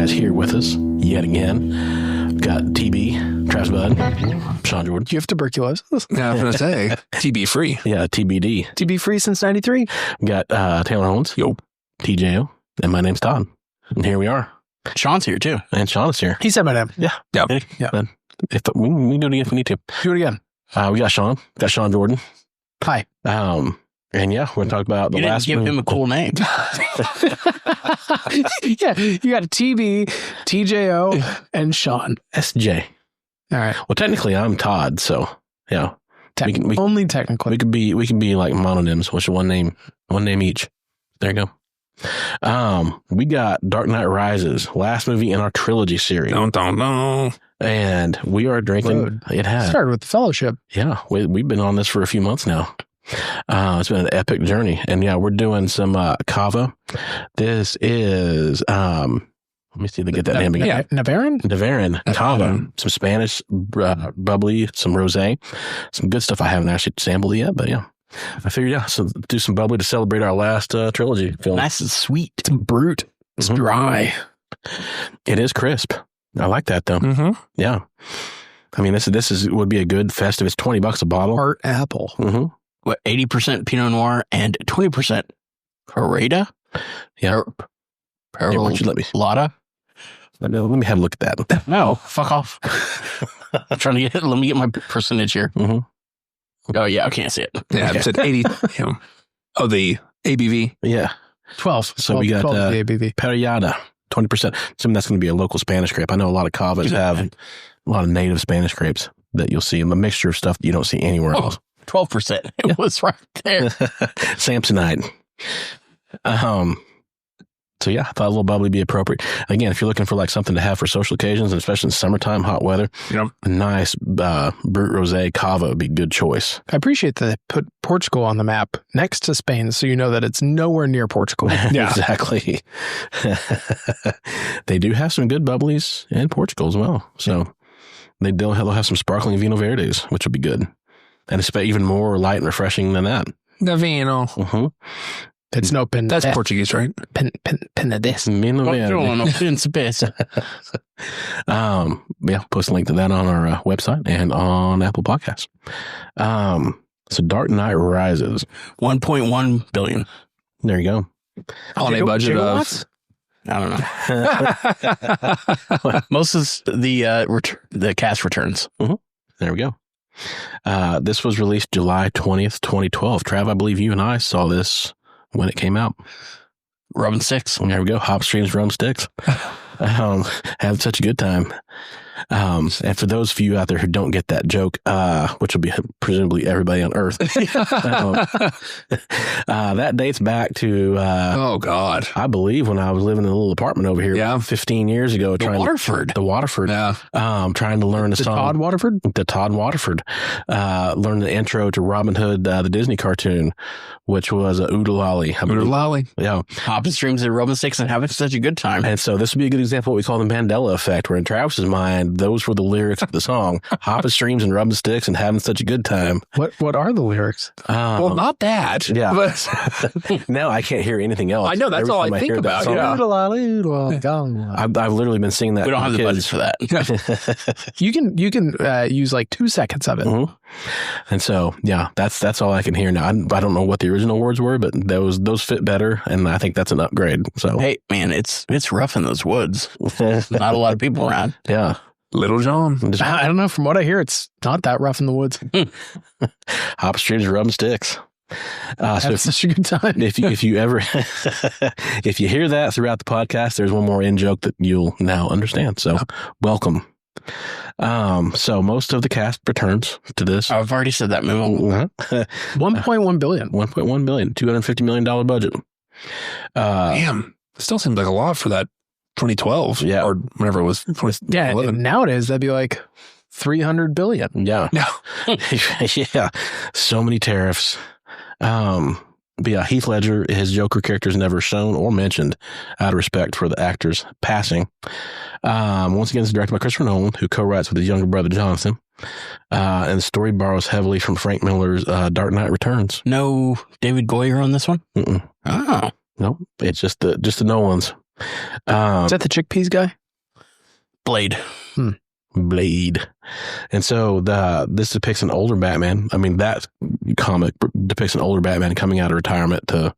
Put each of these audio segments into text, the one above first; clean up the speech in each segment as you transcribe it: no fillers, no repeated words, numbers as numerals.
guys here with us yet again. We've got TB, Travis Bud, Sean Jordan. Do you have tuberculosis? Yeah, I was going to say, TB free. Yeah, TBD. TB free since 93? We got Taylor Owens. Yo. TJO. And my name's Todd. And here we are. Sean's here too. And Sean is here. He said my name. Yeah. Yeah. Yeah. Then if we can do it again if we need to. Do it again. We got Sean. Got Sean Jordan. Hi. And yeah, we're going to talk about the You last didn't give movie. him a cool name. Yeah, you got TB, TJO, and Sean. SJ. All right. Well, technically, I'm Todd, so yeah. Only technically. We can be like mononyms, which is one name each. There you go. We got Dark Knight Rises, last movie in our trilogy series. Don't. And we are drinking. Road. It has. Started with the Fellowship. Yeah, we've been on this for a few months now. It's been an epic journey. And yeah, we're doing some Cava. This is let me see if they get that name again. Yeah, Navarin Cava, some Spanish bubbly, some rosé, some good stuff I haven't actually sampled yet, but yeah. I figured, so do some bubbly to celebrate our last trilogy film. Nice and sweet. It's brute. It's dry. It is crisp. I like that though. Mm-hmm. Yeah. I mean, this would be a good festive. It's $20 a bottle. Heart apple. Mm-hmm. What, 80% Pinot Noir and 20% Carrera? Yeah. Why don't you let me have a look at that. No, fuck off. I'm trying to let me get my percentage here. Mm-hmm. Oh, yeah, I can't see it. Yeah, Okay. it said 80. Oh, the ABV. Yeah. 12. So we got 12 the ABV. Parellada, 20%. Assuming that's going to be a local Spanish grape. I know a lot of Cavas have a lot of native Spanish grapes that you'll see. A mixture of stuff that you don't see anywhere else. 12%. It was right there. Samsonite. So yeah, I thought a little bubbly would be appropriate. Again, if you're looking for like something to have for social occasions, and especially in summertime, hot weather, a nice brut rosé Cava would be a good choice. I appreciate that they put Portugal on the map next to Spain so you know that it's nowhere near Portugal. Yeah, exactly. They do have some good bubblies in Portugal as well. So they'll have some sparkling Vino Verdes, which would be good. And it's even more light and refreshing than that. The vino. Mm-hmm. It's no pen. That's Portuguese, right? Penedis. Vino Verde. Yeah, post a link to that on our website and on Apple Podcasts. So Dark Knight Rises. 1.1 billion. There you go. On a budget of... I don't know. Most of the cast returns. Mm-hmm. There we go. This was released July 20th, 2012. Trav, I believe you and I saw this when it came out. Rum and Sticks. There we go. Hop Streams, Rum Sticks. Had such a good time. And for those of you out there who don't get that joke, which will be presumably everybody on Earth, that dates back to, oh, God. I believe when I was living in a little apartment over here 15 years ago. The Waterford. Yeah. Trying to learn the song. Todd Waterford? The Todd Waterford. Learned the intro to Robin Hood, the Disney cartoon, which was Oodalolly. Oodalolly. Yeah. Hopping streams and rubbing sticks and having such a good time. And so this would be a good example of what we call the Mandela effect, where in Travis's mind, those were the lyrics of the song. Hopping streams and rubbing sticks and having such a good time. What are the lyrics? Well, not that. Yeah. But now I can't hear anything else. I know, that's all I think about. Yeah. I've literally been singing that. We don't have the budget for that. You can use like 2 seconds of it. Mm-hmm. And so, yeah, that's all I can hear now. I don't know what the original words were, but those fit better, and I think that's an upgrade. So, hey, man, it's rough in those woods. Not a lot of people around. Yeah. Little John. I don't know. From what I hear, it's not that rough in the woods. Hop streams, rubbing sticks. That's such a good time. If you ever if you hear that throughout the podcast, there's one more in joke that you'll now understand. So welcome. So most of the cast returns to this. I've already said that. Move on. 1.1 billion. $1.1 billion, $250 million budget. Damn. Still seems like a lot for that 2012. Yeah. Or whenever it was. 2011. Yeah. Nowadays, that'd be like 300 billion. Yeah. No. Yeah. So many tariffs. But yeah, Heath Ledger, his Joker character is never shown or mentioned out of respect for the actor's passing. Once again, it's directed by Christopher Nolan, who co-writes with his younger brother Jonathan. And the story borrows heavily from Frank Miller's Dark Knight Returns. No David Goyer on this one? Mm-mm. Oh. No, it's just the Nolans. Is that the chickpeas guy? Blade. Blade. And so this depicts an older Batman. I mean, that comic depicts an older Batman coming out of retirement to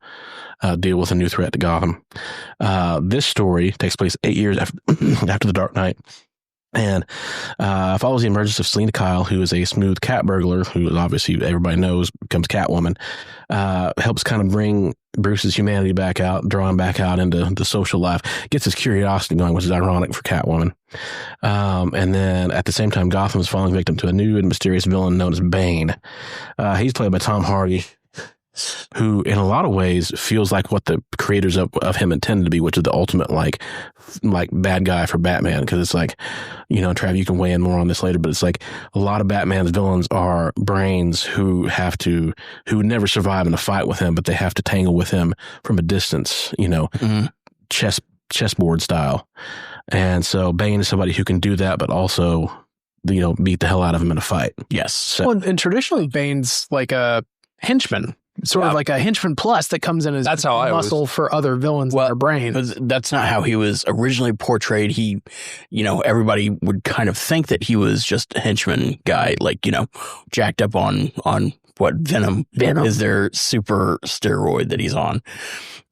deal with a new threat to Gotham. This story takes place 8 years after The Dark Knight, and follows the emergence of Selina Kyle, who is a smooth cat burglar, who obviously everybody knows becomes Catwoman. Helps kind of bring Bruce's humanity back out, draw him back out into the social life, gets his curiosity going, which is ironic for Catwoman. And then at the same time, Gotham is falling victim to a new and mysterious villain known as Bane. He's played by Tom Hardy, who in a lot of ways feels like what the creators of him intended to be, which is the ultimate like bad guy for Batman. Because it's like, Trav, you can weigh in more on this later, but it's like a lot of Batman's villains are brains who would never survive in a fight with him, but they have to tangle with him from a distance, chessboard style. And so Bane is somebody who can do that, but also, beat the hell out of him in a fight. Yes. So, Well, and traditionally Bane's like a henchman. Sort of like a henchman plus that comes in as That's how I muscle for other villains in their brain. That's not how he was originally portrayed. He, everybody would kind of think that he was just a henchman guy, like, jacked up on what Venom is their super steroid that he's on.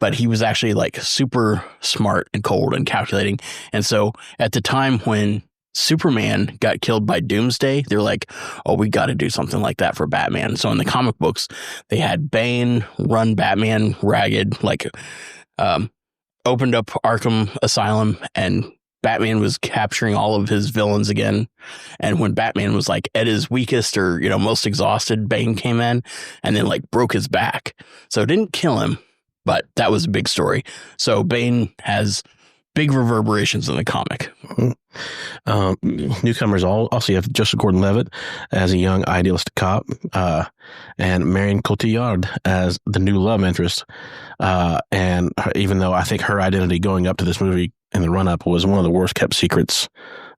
But he was actually like super smart and cold and calculating. And so at the time when Superman got killed by Doomsday, they're like, oh, we got to do something like that for Batman. So in the comic books, they had Bane run Batman ragged, like opened up Arkham Asylum, and Batman was capturing all of his villains again. And when Batman was like at his weakest or, most exhausted, Bane came in and then like broke his back. So it didn't kill him, but that was a big story. So Bane has big reverberations in the comic. Newcomers also you have Joseph Gordon-Levitt as a young idealistic cop, and Marion Cotillard as the new love interest. And even though I think her identity going up to this movie in the run-up was one of the worst kept secrets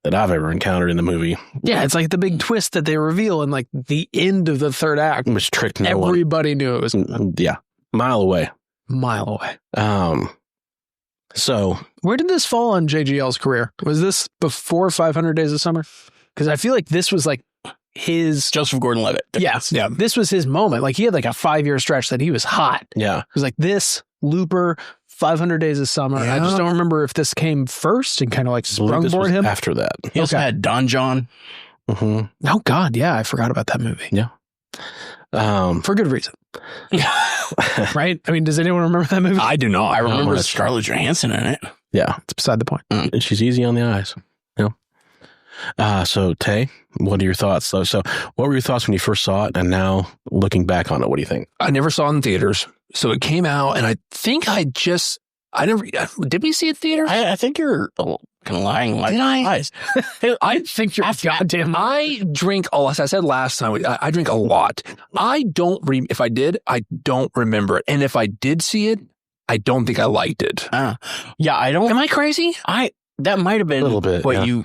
that I've ever encountered in the movie. Yeah, it's like the big twist that they reveal in like the end of the third act. Which tricked no one. Everybody knew it was Yeah, mile away. So where did this fall on JGL's career? Was this before 500 Days of Summer? Because I feel like this was like his Joseph Gordon-Levitt. Yes. Yeah. This was his moment. Like he had like a 5-year stretch that he was hot. Yeah. It was like this, Looper, 500 Days of Summer. Yeah. I just don't remember if this came first and kind of like sprungboard him. After that. He also had Don John. Mm-hmm. Oh God. Yeah. I forgot about that movie. Yeah. For good reason. Right? I mean, does anyone remember that movie? I do not. I remember Scarlett Johansson in it. Yeah. It's beside the point. And she's easy on the eyes. So Tay, what are your thoughts? So what were your thoughts when you first saw it, and now looking back on it, what do you think? I never saw it in theaters. So it came out, and I think did we see it in theaters? I think you're kind of lying. Like, Did I? Lies. I think you're goddamn. I drink, as I said last time, I drink a lot. If I did, I don't remember it. And if I did see it, I don't think I liked it. Yeah, I don't. Am I crazy? That might have been A little bit, what yeah. you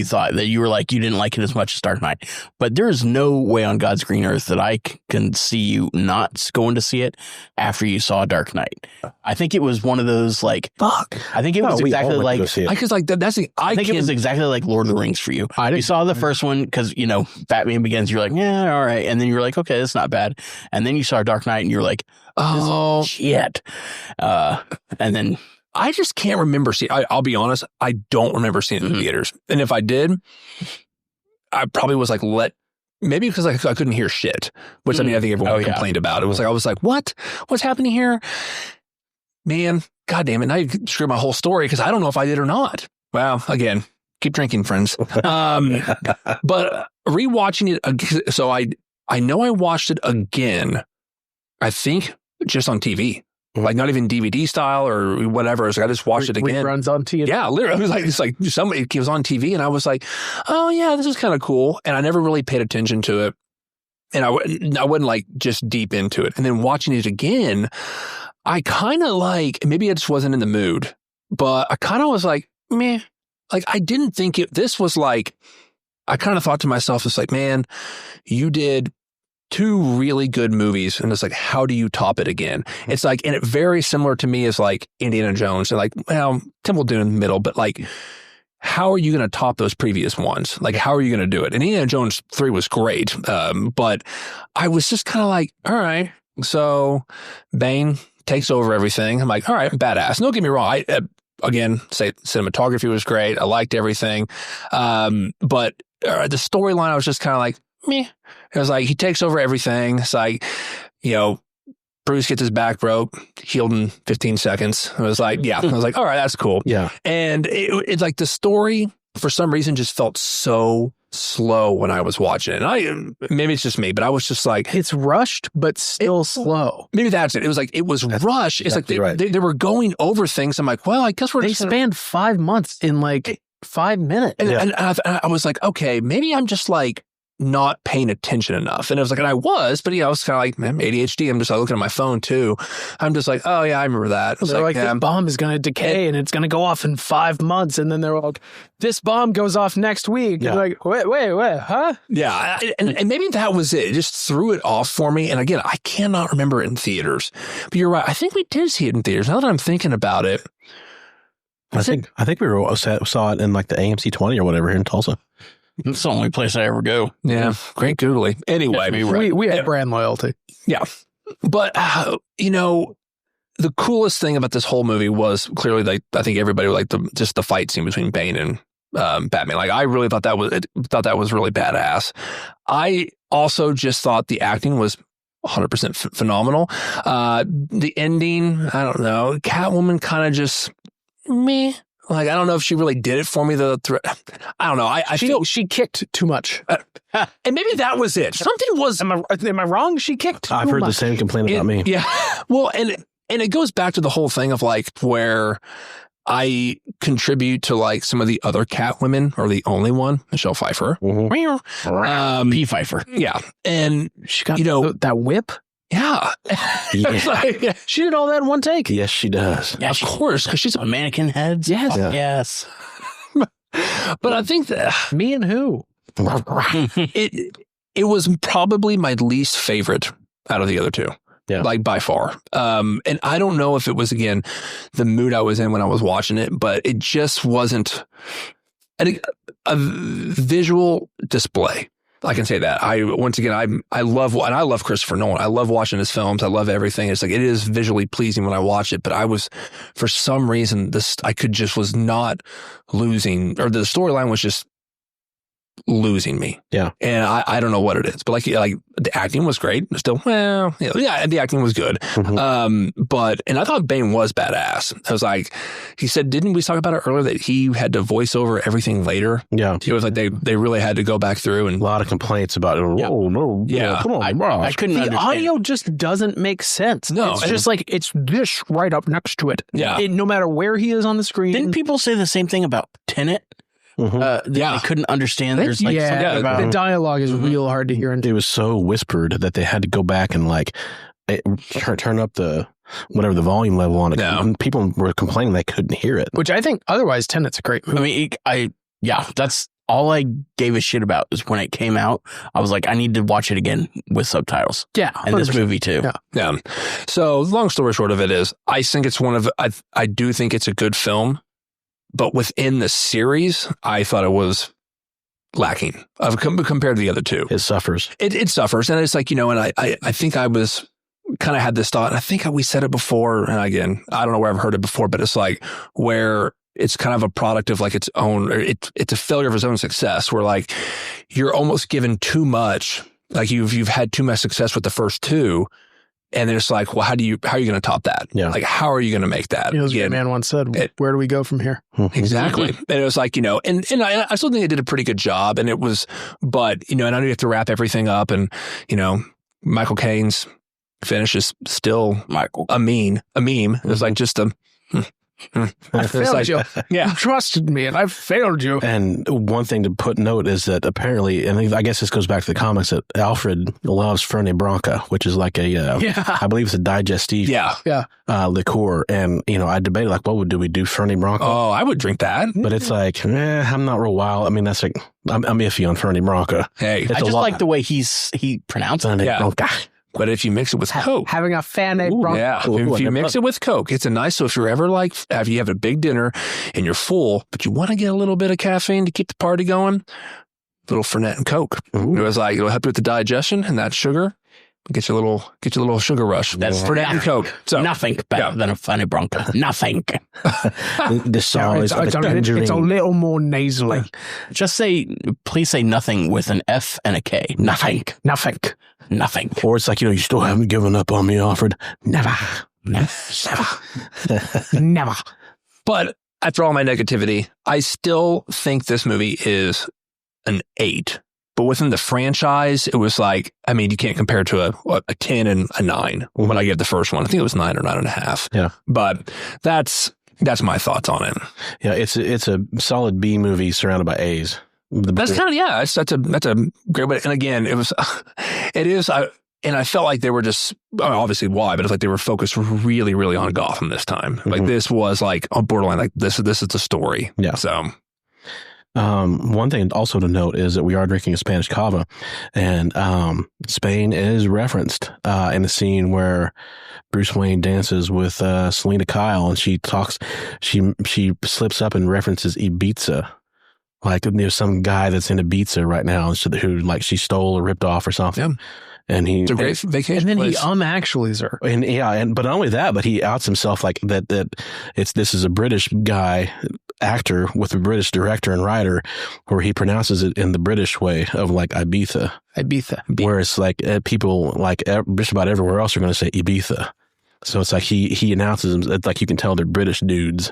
thought, that you were like, you didn't like it as much as Dark Knight. But there is no way on God's green earth that I can see you not going to see it after you saw Dark Knight. I think it was one of those like, Fuck. I think it was exactly like, Because like that's the, I think it was exactly like Lord of the Rings for you. You saw the first one because, Batman Begins, you're like, yeah, all right. And then you're like, okay, that's not bad. And then you saw Dark Knight and you're like, oh, shit. And then I just can't remember seeing. I'll be honest. I don't remember seeing it in theaters. And if I did, I probably was like, maybe because I couldn't hear shit. Which I mean, I think everyone complained about. It was like I was like, what's happening here, man? God damn it! Now you screwed my whole story because I don't know if I did or not. Well, again, keep drinking, friends. But rewatching it, so I know I watched it again. I think just on TV. Like not even DVD style or whatever. So I just watched it again. Reruns on TV. Yeah, literally. It's like somebody, it was on TV and I was like, oh yeah, this is kind of cool. And I never really paid attention to it. And I wasn't like just deep into it. And then watching it again, I kind of like, maybe I just wasn't in the mood, but I kind of was like, meh. Like I didn't think this was like, I kind of thought to myself, it's like, man, you did two really good movies, and it's like, how do you top it again? It's like, and it very similar to me as like Indiana Jones, and like, well, Temple of Doom in the middle, but like, how are you going to top those previous ones? Like, how are you going to do it? And Indiana Jones 3 was great, but I was just kind of like, all right, so Bane takes over everything. I'm like, all right, badass. Don't get me wrong. Again, say cinematography was great. I liked everything. But the storyline, I was just kind of like, meh. It was like, he takes over everything. It's like, Bruce gets his back broke, healed in 15 seconds. I was like, yeah. I was like, all right, that's cool. Yeah. And it's like the story, for some reason, just felt so slow when I was watching it. Maybe it's just me, but I was just like, it's rushed, but still slow. Maybe that's it. It was like, it was rushed. It's like they were going over things. I'm like, well, I guess they spanned 5 months in like 5 minutes. And I was like, okay, maybe I'm just like not paying attention enough. And it was like, and I was, but I was kind of like, man, ADHD. I'm just like looking at my phone too. I'm just like, oh yeah, I remember that. They're like, this bomb is going to decay and it's going to go off in 5 months. And then they're like, this bomb goes off next week. Yeah. And like, wait, huh? Yeah. And maybe that was it. It just threw it off for me. And again, I cannot remember it in theaters, but you're right. I think we did see it in theaters. Now that I'm thinking about it. I think we saw it in like the AMC 20 or whatever here in Tulsa. It's the only place I ever go. Yeah. Great googly. Anyway. We had brand loyalty. Yeah. But, the coolest thing about this whole movie was clearly, like, I think everybody liked just the fight scene between Bane and Batman. Like, I really thought that was really badass. I also just thought the acting was 100% phenomenal. The ending, I don't know. Catwoman kind of just meh. Like, I don't know if she really did it for me. I don't know. I feel she kicked too much. And maybe that was it. Something was. Am I wrong? She kicked too I've heard much. the same complaint about me. Yeah. Well, and it goes back to the whole thing of like where I contribute to like some of the other Catwomen, or the only one, Michelle Pfeiffer. Mm-hmm. P. Pfeiffer. Yeah. And she got that whip. Yeah. Like, she did all that in one take. Yes, she does. Yeah, of course, because she's on mannequin heads. Yes. Oh, yeah. Yes. But I think that me and who? it was probably my least favorite out of the other two. Yeah. Like by far. And I don't know if it was, again, the mood I was in when I was watching it, but it just wasn't a visual display. I can say that. I love Christopher Nolan. I love watching his films. I love everything. It's like, it is visually pleasing when I watch it, but I was, for some reason, was not losing, or the storyline was just losing me. Yeah. And I don't know what it is, but like the acting was great. Still, well, yeah, the acting was good. Mm-hmm. And I thought Bane was badass. I was like, he said, didn't we talk about it earlier that he had to voice over everything later? Yeah. It was like they really had to go back through, and a lot of complaints about it. Yeah. Oh no. Yeah. Come on. I couldn't The understand. audio just doesn't make sense. No, it's just like it's this right up next to it. Yeah. No matter where he is on the screen. Didn't people say the same thing about Tenet? Mm-hmm. They couldn't understand. There's like something about the dialogue is real hard to hear. It was so whispered that they had to go back and like turn up the whatever the volume level on it. Yeah. And people were complaining they couldn't hear it. Which I think otherwise Tenet's a great movie. I mean, that's all I gave a shit about is when it came out. I was like, I need to watch it again with subtitles. Yeah. And this 100%. movie too. Yeah. Yeah. So long story short of it is, I think it's I do think it's a good film, but within the series, I thought it was lacking compared to the other two. It suffers. It suffers. And it's like, and I think I was kind of had this thought, and I think we said it before. And again, I don't know where I've heard it before, but it's like where it's kind of a product of like its own, or it's a failure of its own success, where like you're almost given too much, like you've had too much success with the first two. And then it's like, well, how are you going to top that? Yeah. Like, how are you going to make that? As a man once said, where do we go from here? Exactly. And it was like, and I still think they did a pretty good job. And it was, but, and I know you have to wrap everything up. And, Michael Caine's finish is still a meme. It was like just I failed you. Yeah. You trusted me, and I failed you. And one thing to put note is that apparently, and I guess this goes back to the comics, that Alfred loves Fernet Branca, which is like I believe it's a digestive liqueur. And, I debated, like, what do we do Fernet Branca? Oh, I would drink that. But it's like, I'm not real wild. I mean, that's like, I'm iffy on Fernet Branca. Hey, It's I a just lot- like the way he pronounced it. Fernet Yeah. Branca. But if you mix it with Coke. Having a Fernet Branca. Yeah, if you mix it with Coke, it's a nice. So if you're ever like, if you have a big dinner and you're full, but you want to get a little bit of caffeine to keep the party going, little Fernet and Coke. Ooh. It was like it'll help you with the digestion and that sugar. Get you a little sugar rush. That's Fernet and Coke. So nothing better than a Fernet Branca. Nothing. The size of It's a a tangerine. little more nasally. Please say nothing with an F and a K. Nothing. Nothing. Nothing. Or it's like, you still haven't given up on me, Alfred. Never. Never. Never. But after all my negativity, I still think this movie is an 8. But within the franchise, it was like, I mean, you can't compare it to a 10 and a 9 when I gave the first one. I think it was 9 or 9.5. Yeah. But that's my thoughts on it. Yeah, it's a solid B movie surrounded by A's. That's kind of, that's a great way. And again, it is, and I felt like they were just, obviously why, but it's like they were focused really, really on Gotham this time. Like this was like on borderline, like this is the story. Yeah. So. One thing also to note is that we are drinking a Spanish Cava, and Spain is referenced in the scene where Bruce Wayne dances with Selena Kyle, and she slips up and references Ibiza. Like there's some guy that's in Ibiza right now who like she stole or ripped off or something. Yeah. And It's a great vacation And then place. he actuallys her. but not only that, but he outs himself like that this is a British guy actor with a British director and writer, where he pronounces it in the British way of like Ibiza. Whereas like people like just about everywhere else are going to say Ibiza. So it's like he announces them. It's like you can tell they're British dudes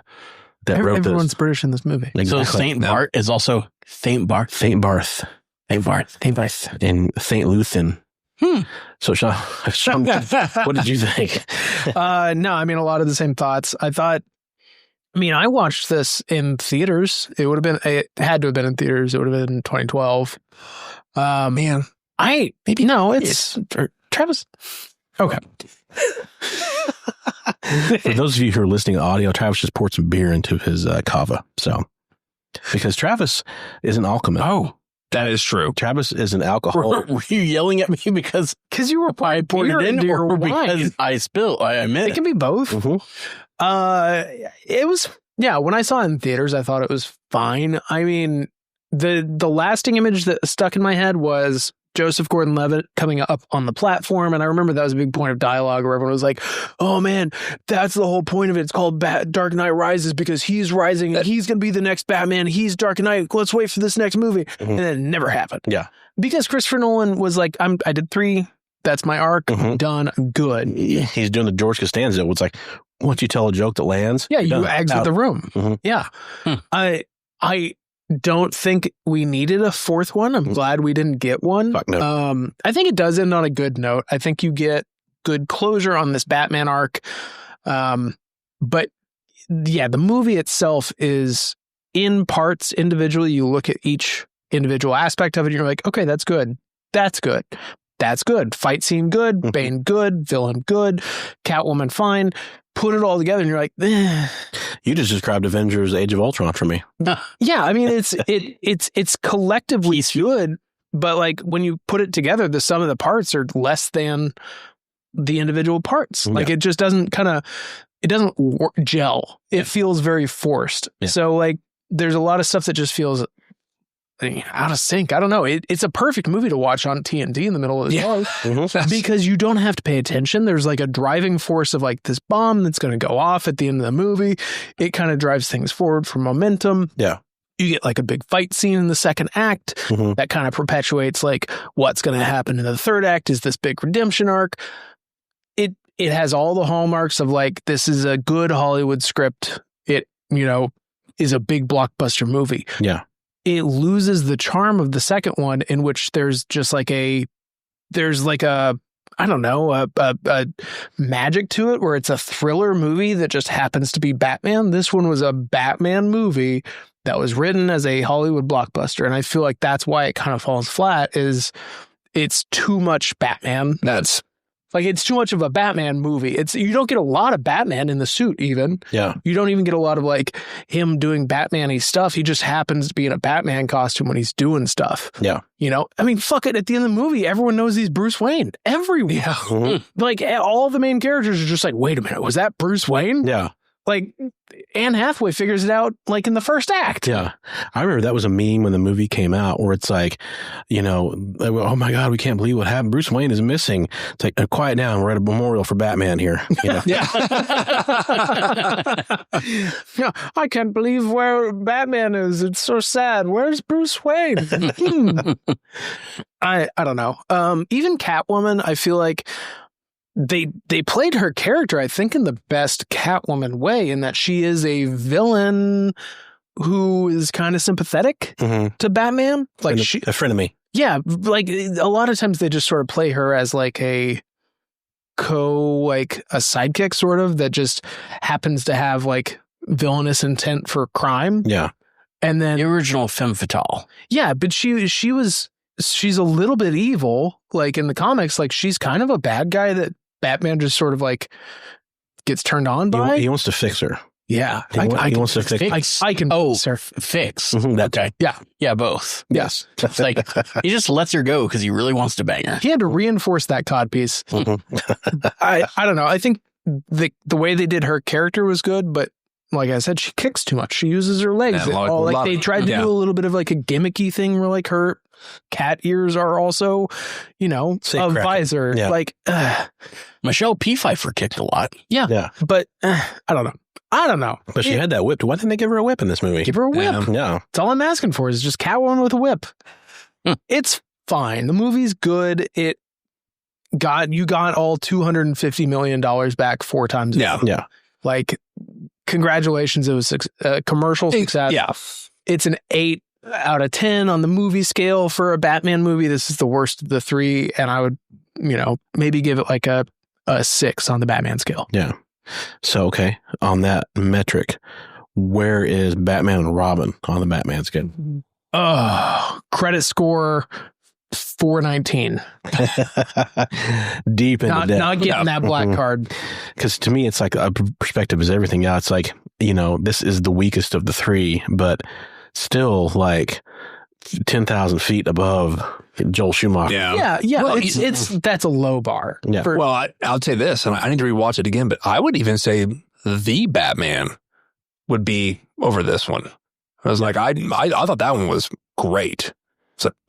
that wrote this. Everyone's British in this movie. Exactly. So Saint Bart is also Saint Barth. Saint Barth Saint Barth. Saint Barth. and Saint Luthen. So Sean, what did you think? No, I mean, a lot of the same thoughts. I watched this in theaters. It had to have been in theaters. It would have been in 2012. Man, It's Travis. Okay. For those of you who are listening to audio, Travis just poured some beer into his cava. So, because Travis is an alchemist. oh, that is true. Travis is an alcoholic. Were you yelling at me because you were I poured beer it in, into your or wine. because I spilled? I admit It can be both. Mhm. It was, when I saw it in theaters, I thought it was fine. I mean, the lasting image that stuck in my head was Joseph Gordon-Levitt coming up on the platform. And I remember that was a big point of dialogue where everyone was like, oh man, that's the whole point of it. It's called Dark Knight Rises because he's rising and he's going to be the next Batman. He's Dark Knight. Let's wait for this next movie. Mhm. And then it never happened. Yeah. Because Christopher Nolan was like, I did 3. That's my arc. I'm done. I'm good. He's doing the George Costanza. It's like, once you tell a joke that lands, Yeah, you're you done. exit Out. the room. Mhm. Yeah. I don't think we needed a 4th one. I'm glad we didn't get one. Fuck no. I think it does end on a good note. I think you get good closure on this Batman arc. But yeah, the movie itself is in parts individually. You look at each individual aspect of it and you're like, okay, that's good. That's good. That's good. Fight scene good. Bane good. Villain good. Catwoman fine. Put it all together and you're like, eh. You just described Avengers Age of Ultron for me. Yeah, I mean it's collectively good, but like when you put it together, the sum of the parts are less than the individual parts. Like it just doesn't gel. It feels very forced. Yeah. So like there's a lot of stuff that just feels out of sync. I don't know. It's a perfect movie to watch on TNT in the middle of the day because you don't have to pay attention. There's like a driving force of like this bomb that's going to go off at the end of the movie. It kind of drives things forward for momentum. Yeah. You get like a big fight scene in the second act that kind of perpetuates like what's going to happen in the third act is this big redemption arc. It has all the hallmarks of like, this is a good Hollywood script. It, is a big blockbuster movie. Yeah. It loses the charm of the second one in which there's just like a I don't know, a magic to it where it's a thriller movie that just happens to be Batman. This one was a Batman movie that was written as a Hollywood blockbuster. And I feel like that's why it kind of falls flat is it's too much Batman. That's Like, it's too much of a Batman movie. You don't get a lot of Batman in the suit, even. Yeah. You don't even get a lot of, like, him doing Batman-y stuff. He just happens to be in a Batman costume when he's doing stuff. Yeah. You know? I mean, fuck it. At the end of the movie, everyone knows he's Bruce Wayne. Everyone. yeah. Mhm. Like, all the main characters are just like, wait a minute, was that Bruce Wayne? Yeah. Like, Anne Hathaway figures it out, like, in the first act. Yeah. I remember that was a meme when the movie came out where it's like, oh my God, we can't believe what happened. Bruce Wayne is missing. It's like, quiet down. We're at a memorial for Batman here. You know? Yeah. Yeah, I can't believe where Batman is. It's so sad. Where's Bruce Wayne? I don't know. Even Catwoman, I feel like they played her character, I think, in the best Catwoman way, in that she is a villain who is kind of sympathetic Mhm. to Batman. Like, a friend of me. yeah, like a lot of times they just sort of play her as like a sidekick sort of that just happens to have like villainous intent for crime. Yeah. And then The original femme fatale. yeah, but she's a little bit evil. Like in the comics, like she's kind of a bad guy that Batman just sort of like gets turned on by. He wants to fix her. Yeah, He wants to fix. I can. Oh, sir. fix. Mhm, that's Okay. Yeah. Yeah, both. Yes. It's like he just lets her go because he really wants to bang her. He had to reinforce that cod piece. Mhm. I don't know. I think the way they did her character was good, but like I said, she kicks too much. She uses her legs. Yeah, They tried to yeah. do a little bit of like a gimmicky thing where like her cat ears are also, Say a crack it. visor. Yeah. Like, Michelle P. Pfeiffer kicked a lot. Yeah. but I don't know. I don't know. But she had that whip. Why didn't they give her a whip in this movie? Give her a whip. Yeah. Yeah. That's all I'm asking for is just Catwoman with a whip. Hmm. It's fine. The movie's good. You got all $250 million back 4 times. Yeah. Yeah. Like, congratulations. It was a commercial success. Yeah. It's an 8 out of 10 on the movie scale for a Batman movie. This is the worst of the 3. And I would, maybe give it like a 6 on the Batman scale. Yeah. So, okay. On that metric, where is Batman and Robin on the Batman scale? Oh, credit score 419. Deep into depth. Not getting that black Mhm. card. Because to me, it's like a perspective is everything. Yeah, it's like, this is the weakest of the 3, but still like 10,000 feet above Joel Schumacher. Yeah. Yeah. Well, That's a low bar. Yeah. Well, I'll say this, and I need to rewatch it again, but I would even say the Batman would be over this one. I was like, I thought that one was great.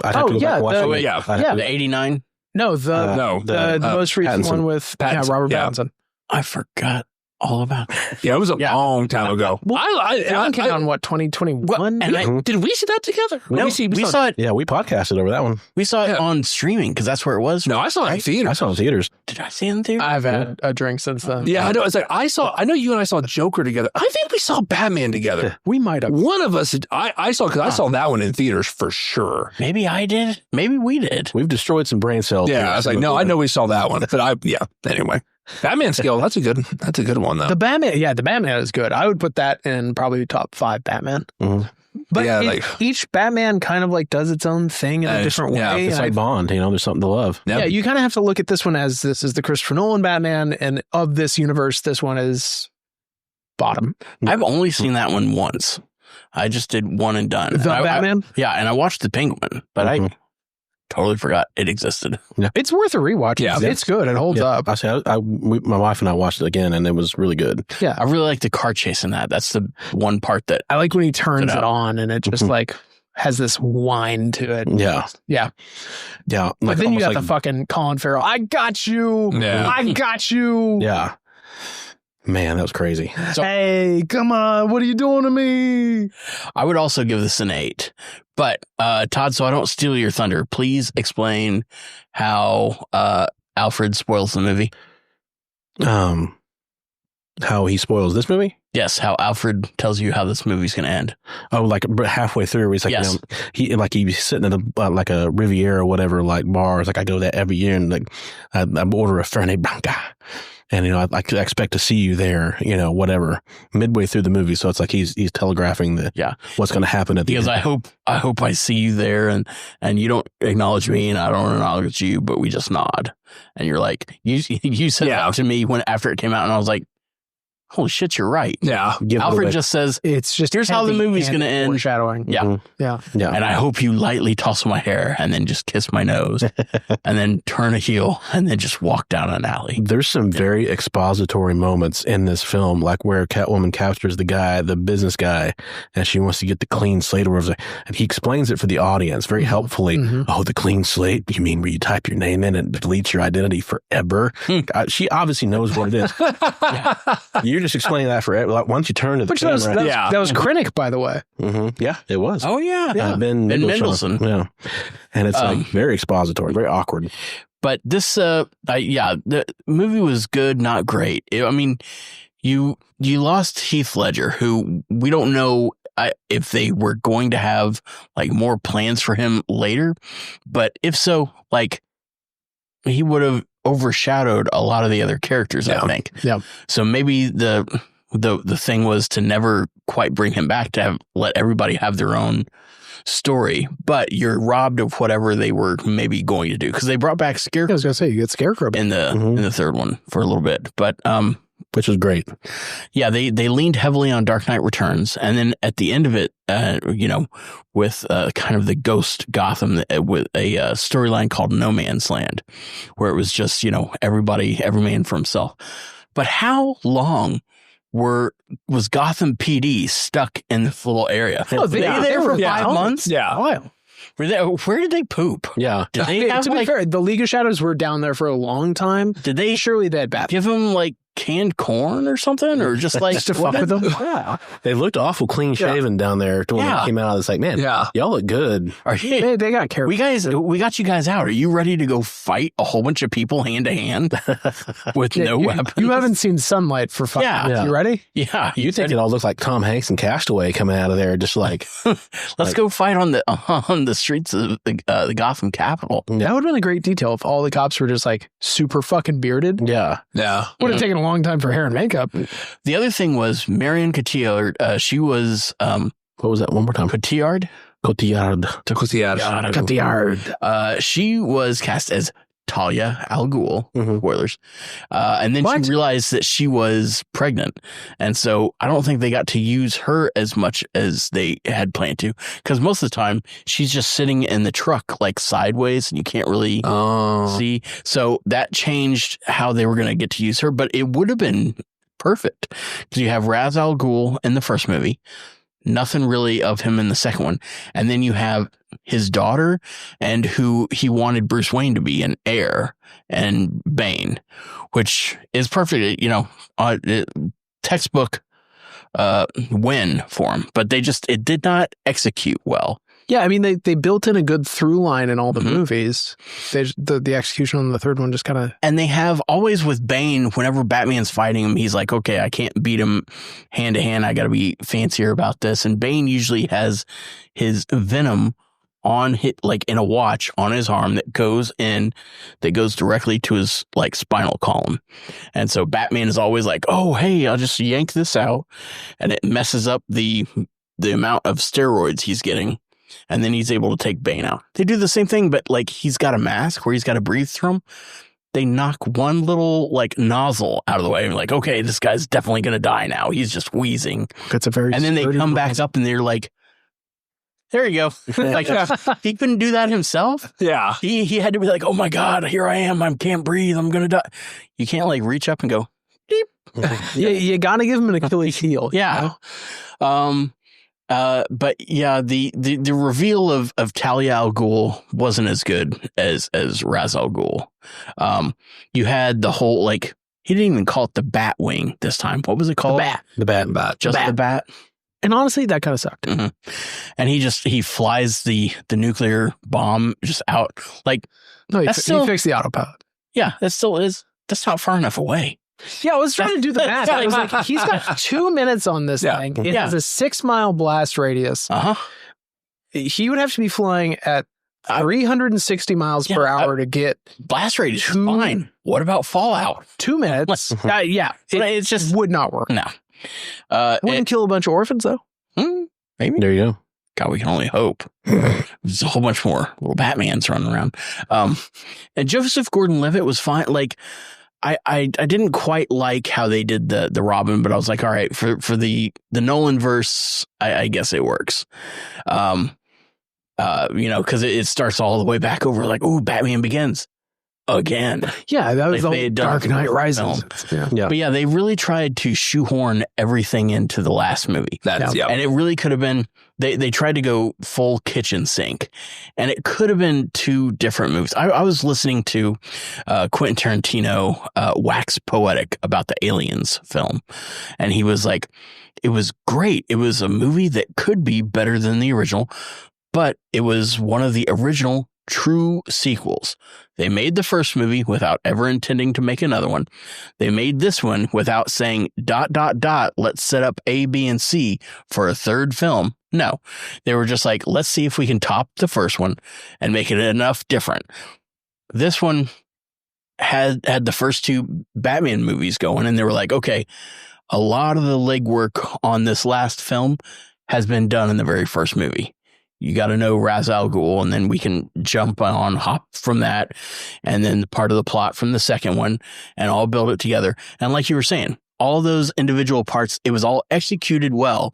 I'd have to go back and watch it. yeah. I'd have to- The 89. No, the No, the most recent Pattinson. one with Pattinson, Robert yeah. Pattinson. I forgot all about that. Yeah, it was a Yeah. long time ago. That came out in 2021? And I, Did we see that together? no, we saw it. Yeah, we podcasted over that one. We saw it Yeah. on streaming because that's where it was. No, I saw it in theater. I saw it in theaters. Did I see it in theater? I've had a drink since then. Yeah, I know. It's like I know you and I saw Joker together. I think we saw Batman together. We might have. One of us, I saw that one in theaters for sure. Maybe I did. Maybe we did. We've destroyed some brain cells. Yeah, I was like, no, I know we saw that one, but anyway, Batman scale. That's a good one though. The Batman is good. I would put that in probably top 5 Batman. Mhm. But Yeah, each Batman kind of like does its own thing in a different yeah, way. It's and like Bond. There's something to love. yeah, you kind of have to look at this one as this is the Christopher Nolan Batman, and of this universe, this one is bottom. I've only seen that one once. I just did one and done. The Batman? And I watched The Penguin, but I totally forgot it existed. It's worth a rewatch. Yeah. It's good. It holds up. I say, my wife and I watched it again, and it was really good. Yeah. I really like the car chase in that. That's the one part that I like when he turns Stood it out. on and it just Mhm. like has this whine to it. Yeah. Yeah. Yeah. But then you got almost the fucking Colin Farrell. I got you. Yeah. I got you. Yeah. Man, that was crazy. Hey, come on. What are you doing to me? I would also give this an 8. But Todd, so I don't steal your thunder, please explain how Alfred spoils the movie. How he spoils this movie? Yes, how Alfred tells you how this movie's going to end. Oh, like halfway through, he's like, Yes. he's sitting at a like a Riviera or whatever, like bar. It's like I go there every year, and like I order a Fernet Branca, and I expect to see you there, whatever. Midway through the movie, so it's like he's telegraphing what's going to happen at the Because end. I hope I see you there, and you don't acknowledge me, and I don't acknowledge you, but we just nod, and you're like, you said that to me after it came out, and I was like, holy shit, you're right. Yeah. Alfred just says, it's just here's how the movie's going to end. Foreshadowing. Yeah. Mm-hmm. Yeah. And I hope you lightly toss my hair and then just kiss my nose and then turn a heel and then just walk down an alley. There's some very expository moments in this film, like where Catwoman captures the business guy, and she wants to get the clean slate or whatever. And he explains it for the audience very helpfully. Mm-hmm. Oh, the clean slate? You mean where you type your name in and deletes your identity forever? She obviously knows what it is. You're just explaining that forever. Like, once you turn to the camera. That was Krennic, by the way. Mm-hmm. Yeah, it was. Oh, yeah. Ben Mendelsohn. Yeah. And it's like very expository, very awkward. But this, the movie was good, not great. You lost Heath Ledger, who we don't know if they were going to have like more plans for him later. But if so, like he would have overshadowed a lot of the other characters, I think. Yeah. So maybe the thing was to never quite bring him back, to let everybody have their own story, but you're robbed of whatever they were maybe going to do, because they brought back Scarecrow. I was gonna say, you get Scarecrow in the third one for a little bit, but which was great. Yeah, they leaned heavily on Dark Knight Returns, and then at the end of it, with kind of the ghost Gotham, with a storyline called No Man's Land, where it was just every man for himself. But how long was Gotham PD stuck in this little area? Oh, they were there for 5 months? Yeah. A while. Where did they poop? Yeah. Did they have, to be fair, the League of Shadows were down there for a long time. Did they surely they had bad give them like canned corn or something, or just like just to fuck with them? Yeah. They looked awful clean shaven down there when they came out. It's like, man, y'all look good. They got careful. We got you guys out. Are you ready to go fight a whole bunch of people hand to hand with no weapons? You haven't seen sunlight for 5 months. You ready? Yeah. You think it all looked like Tom Hanks and Castaway coming out of there, just like let's go fight on the streets of the Gotham Capitol. That would have been a great detail if all the cops were just like super fucking bearded. Yeah. Would have taken a long time for hair and makeup. The other thing was Marion Cotillard. She was what was that? One more time. Cotillard. She was cast as Talia al Ghul, spoilers. And then she realized that she was pregnant. And so I don't think they got to use her as much as they had planned to, because most of the time she's just sitting in the truck like sideways and you can't really see. So that changed how they were going to get to use her, but it would have been perfect because you have Ra's al Ghul in the first movie. Nothing really of him in the second one. And then you have his daughter, and who he wanted Bruce Wayne to be an heir, and Bane, which is perfect, textbook win for him. But it did not execute well. Yeah, I mean, they built in a good through line in all the movies. The execution on the third one just kind of... And they have always with Bane, whenever Batman's fighting him, he's like, okay, I can't beat him hand to hand. I got to be fancier about this. And Bane usually has his Venom on like in a watch on his arm that goes directly to his like spinal column. And so Batman is always like, oh, hey, I'll just yank this out. And it messes up the amount of steroids he's getting. And then he's able to take Bane out. They do the same thing, but like he's got a mask where he's got to breathe through him. They knock one little like nozzle out of the way and like, okay, this guy's definitely going to die now. He's just wheezing. That's a very... And then they come back up and they're like, there you go. Like he couldn't do that himself. Yeah. He had to be like, oh my God, here I am. I can't breathe. I'm going to die. You can't like reach up and go, deep. You got to give him an Achilles heel. Yeah. But yeah, the reveal of Talia al Ghul wasn't as good as Ra's al Ghul. You had the whole, like, he didn't even call it the Bat Wing this time. What was it called? The Bat. Just the Bat. And honestly, that kind of sucked. Mm-hmm. And he flies the nuclear bomb just out. Like, no, he fixed the autopilot. Yeah, that's not far enough away. Yeah, I was trying to do the math. I was like, he's got 2 minutes on this thing. It has a 6-mile blast radius. He would have to be flying at 360 miles per hour to get blast radius. Fine. What about fallout? 2 minutes. It just would not work. No. Wouldn't kill a bunch of orphans though. Maybe. There you go. God, we can only hope. There's a whole bunch more little Batmans running around. And Joseph Gordon-Levitt was fine. Like, I didn't quite like how they did the Robin, but I was like, all right, for the Nolan verse, I guess it works. Because it starts all the way back over, like, ooh, Batman Begins again. Yeah, that was the Dark Knight Rises. Yeah. But yeah, they really tried to shoehorn everything into the last movie. And it really could have been, they tried to go full kitchen sink, and it could have been 2 different movies. I was listening to Quentin Tarantino wax poetic about the Aliens film, and he was like, it was great. It was a movie that could be better than the original, but it was one of the original true sequels. They made the first movie without ever intending to make another one. They made this one without saying ... let's set up A, B, and C for a third film. No, they were just like, let's see if we can top the first one and make it enough different. This one had the first 2 Batman movies going, and they were like, okay, a lot of the legwork on this last film has been done in the very first movie. You got to know Ra's al Ghul, and then we can hop from that, and then part of the plot from the second one, and all build it together. And like you were saying, all those individual parts, it was all executed well,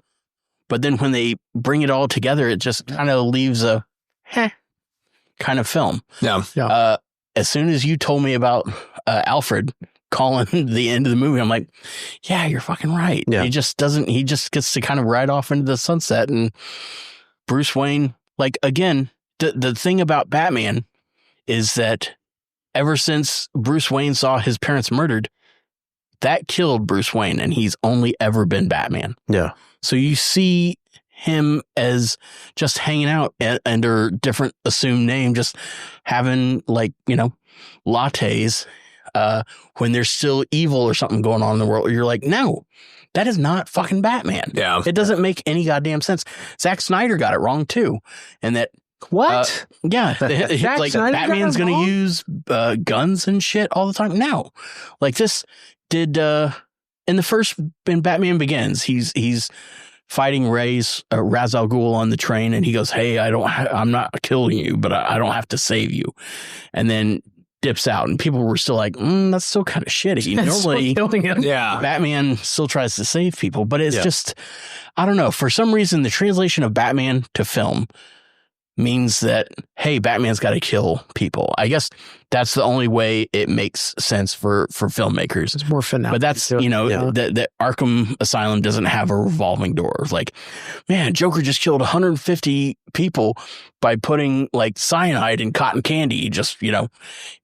but then when they bring it all together, it just kind of leaves a kind of film. Yeah. As soon as you told me about Alfred calling the end of the movie, I'm like, yeah, you're fucking right. Yeah. He just gets to kind of ride off into the sunset, and Bruce Wayne, like, again, the thing about Batman is that ever since Bruce Wayne saw his parents murdered, that killed Bruce Wayne, and he's only ever been Batman. Yeah. So you see him as just hanging out under different assumed name, just having, like, lattes when there's still evil or something going on in the world. You're like, no. That is not fucking Batman. Yeah. It doesn't make any goddamn sense. Zack Snyder got it wrong too. And that, what? Like Batman's going to use guns and shit all the time. No, like this did in Batman Begins, he's fighting Ra's al Ghul on the train, and he goes, hey, I'm not killing you, but I don't have to save you. And then dips out, and people were still like, that's still kind of shitty. Normally, Batman still tries to save people, but it's just, I don't know. For some reason, the translation of Batman to film means that, hey, Batman's got to kill people. I guess that's the only way it makes sense for filmmakers. It's more finale. But that's, that Arkham Asylum doesn't have a revolving door. Like, man, Joker just killed 150 people by putting, like, cyanide in cotton candy. He just,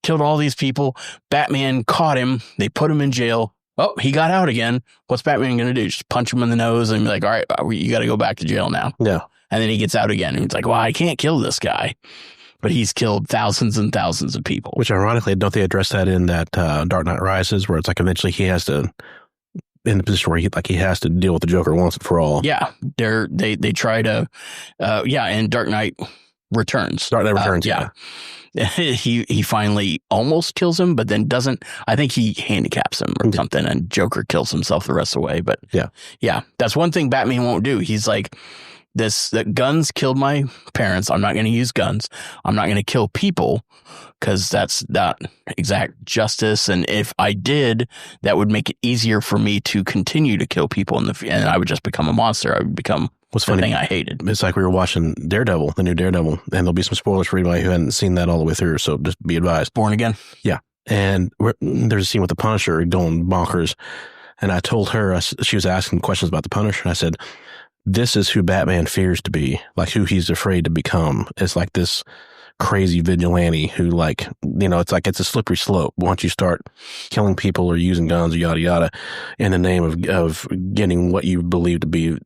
killed all these people. Batman caught him. They put him in jail. Oh, he got out again. What's Batman going to do? Just punch him in the nose and be like, all right, you got to go back to jail now. Yeah. And then he gets out again, and he's like, well, I can't kill this guy. But he's killed thousands and thousands of people. Which, ironically, don't they address that in that Dark Knight Rises, where it's like eventually he has to, in the position where he has to deal with the Joker once and for all. Yeah. They try to, and Dark Knight Returns. Dark Knight Returns, yeah. He finally almost kills him, but then doesn't. I think he handicaps him or something, and Joker kills himself the rest of the way. But yeah, that's one thing Batman won't do. He's like, that guns killed my parents. I'm not going to use guns. I'm not going to kill people because that's not exact justice. And if I did, that would make it easier for me to continue to kill people and I would just become a monster. I would become the thing I hated. It's like we were watching Daredevil, the new Daredevil, and there'll be some spoilers for anybody who hadn't seen that all the way through. So just be advised. Born Again. Yeah. And there's a scene with the Punisher going bonkers. And I told her, she was asking questions about the Punisher. And I said, this is who Batman fears to be, like who he's afraid to become. It's like this crazy vigilante who, like, it's like it's a slippery slope. Once you start killing people or using guns or yada yada in the name of getting what you believe to be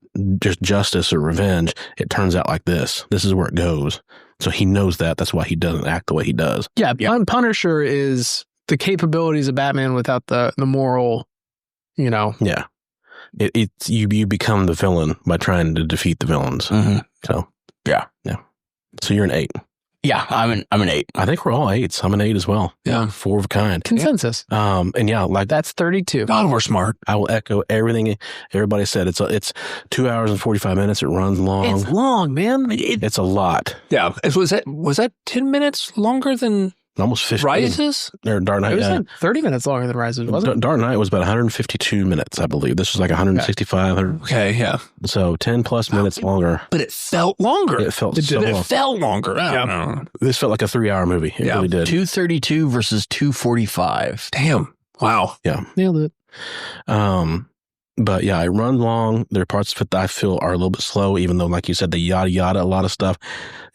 just justice or revenge, it turns out like this. This is where it goes. So he knows that. That's why he doesn't act the way he does. Yeah. Punisher is the capabilities of Batman without the moral you know. Yeah. It's you become the villain by trying to defeat the villains. Mhm. So Yeah. So you're an 8. Yeah, I'm an 8. I think we're all 8s. I'm an 8 as well. Yeah. 4 of a kind. Consensus. And yeah, like That's 32. God, we're smart. I will echo everything everybody said. It's 2 hours and 45 minutes. It runs long. It's long, man. It's a lot. Yeah. Was that 10 minutes longer than Almost 50. Rises? Or Dark Knight. It was like 30 minutes longer than Rises, wasn't it? Dark Knight was about 152 minutes, I believe. This was like 165. 100, Okay, yeah. so 10 plus minutes longer. But it felt longer. It felt so long. It felt longer. I don't know. This felt like a 3-hour movie. It really did. 232 versus 245. Damn. Wow. Yeah. Nailed it. But yeah, it runs long. There are parts of it that I feel are a little bit slow, even though, like you said, the yada yada, a lot of stuff.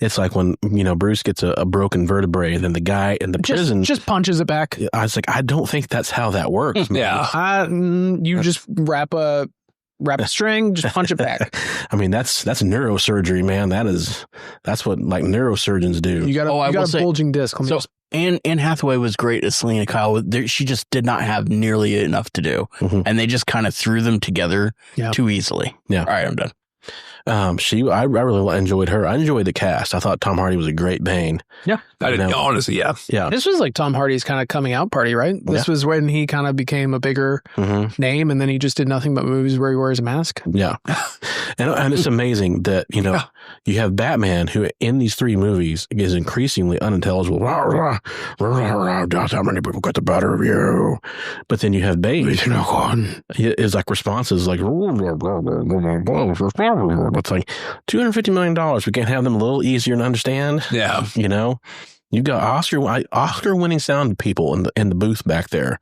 It's like when, Bruce gets a broken vertebrae and then the guy in the prison just punches it back. I was like, I don't think that's how that works. Man. Yeah. You just wrap a string, just punch it back. I mean, that's neurosurgery, man. That's what like neurosurgeons do. You got a bulging disc. So Anne Hathaway was great as Selena Kyle. She just did not have nearly enough to do. Mhm. And they just kind of threw them together too easily. Yeah. All right, I'm done. I really enjoyed her. I enjoyed the cast. I thought Tom Hardy was a great Bane. Yeah. I didn't, honestly, yeah. Yeah. This was like Tom Hardy's kind of coming out party, right? This was when he kind of became a bigger name, and then he just did nothing but movies where he wears a mask. Yeah. and it's amazing that, you have Batman who in these 3 movies is increasingly unintelligible. How many people got the better of you? But then you have Bane. His like responses like, it's like $250 million. We can't have them a little easier to understand. Yeah. You've got Oscar-winning sound people in the booth back there.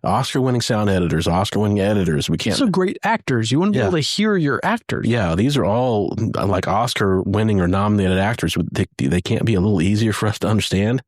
Oscar-winning sound editors, Oscar-winning editors. We can't. So great actors. You want to be able to hear your actors. Yeah, these are all like Oscar-winning or nominated actors. They can't be a little easier for us to understand.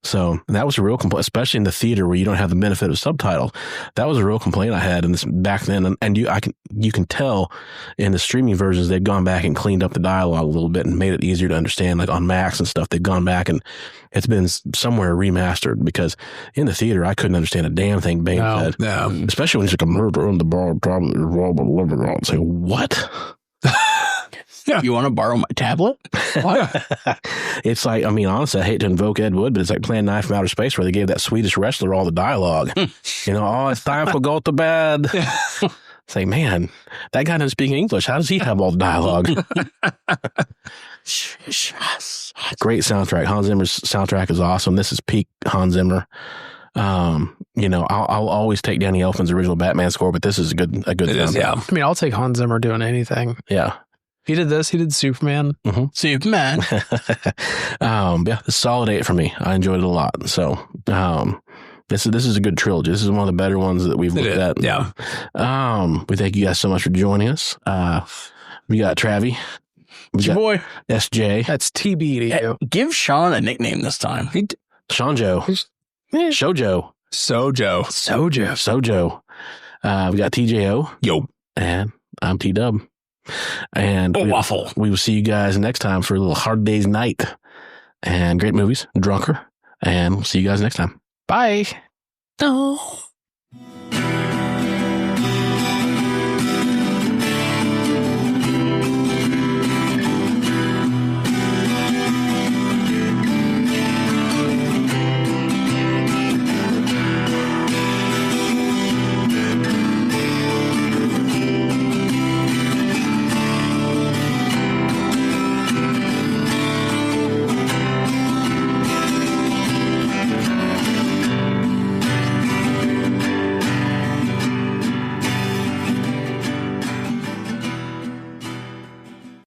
So that was a real complaint, especially in the theater where you don't have the benefit of subtitle. That was a real complaint I had in this back then, and you can tell in the streaming versions they've gone back and cleaned up the dialogue a little bit and made it easier to understand. Like on Max and stuff, they've gone back and it's been somewhere remastered because in the theater I couldn't understand a damn thing Bane said. No. Especially when he's like a murder in the bar, probably living on. Say what? You want to borrow my tablet? What? It's like, honestly, I hate to invoke Ed Wood, but it's like playing Knife from Outer Space where they gave that Swedish wrestler all the dialogue. It's time for go to bed. It's like, man, that guy doesn't speak English. How does he have all the dialogue? Great soundtrack. Hans Zimmer's soundtrack is awesome. This is peak Hans Zimmer. I'll always take Danny Elfman's original Batman score, but this is a good soundtrack. Yeah. I'll take Hans Zimmer doing anything. Yeah. He did this. He did Superman. Mm-hmm. Superman. It's a solid 8 for me. I enjoyed it a lot. So, this is a good trilogy. This is one of the better ones that we've looked at. Yeah. We thank you guys so much for joining us. We got Travi. We got boy. SJ. That's TB to you. Give Sean a nickname this time. Sean Joe. Shoujo. Sojo. Sojo. We got TJO. Yo. And I'm T-Dub. And Waffle. We will see you guys next time for a little Hard Day's Night and great movies, Drunker. And we'll see you guys next time. Bye. No.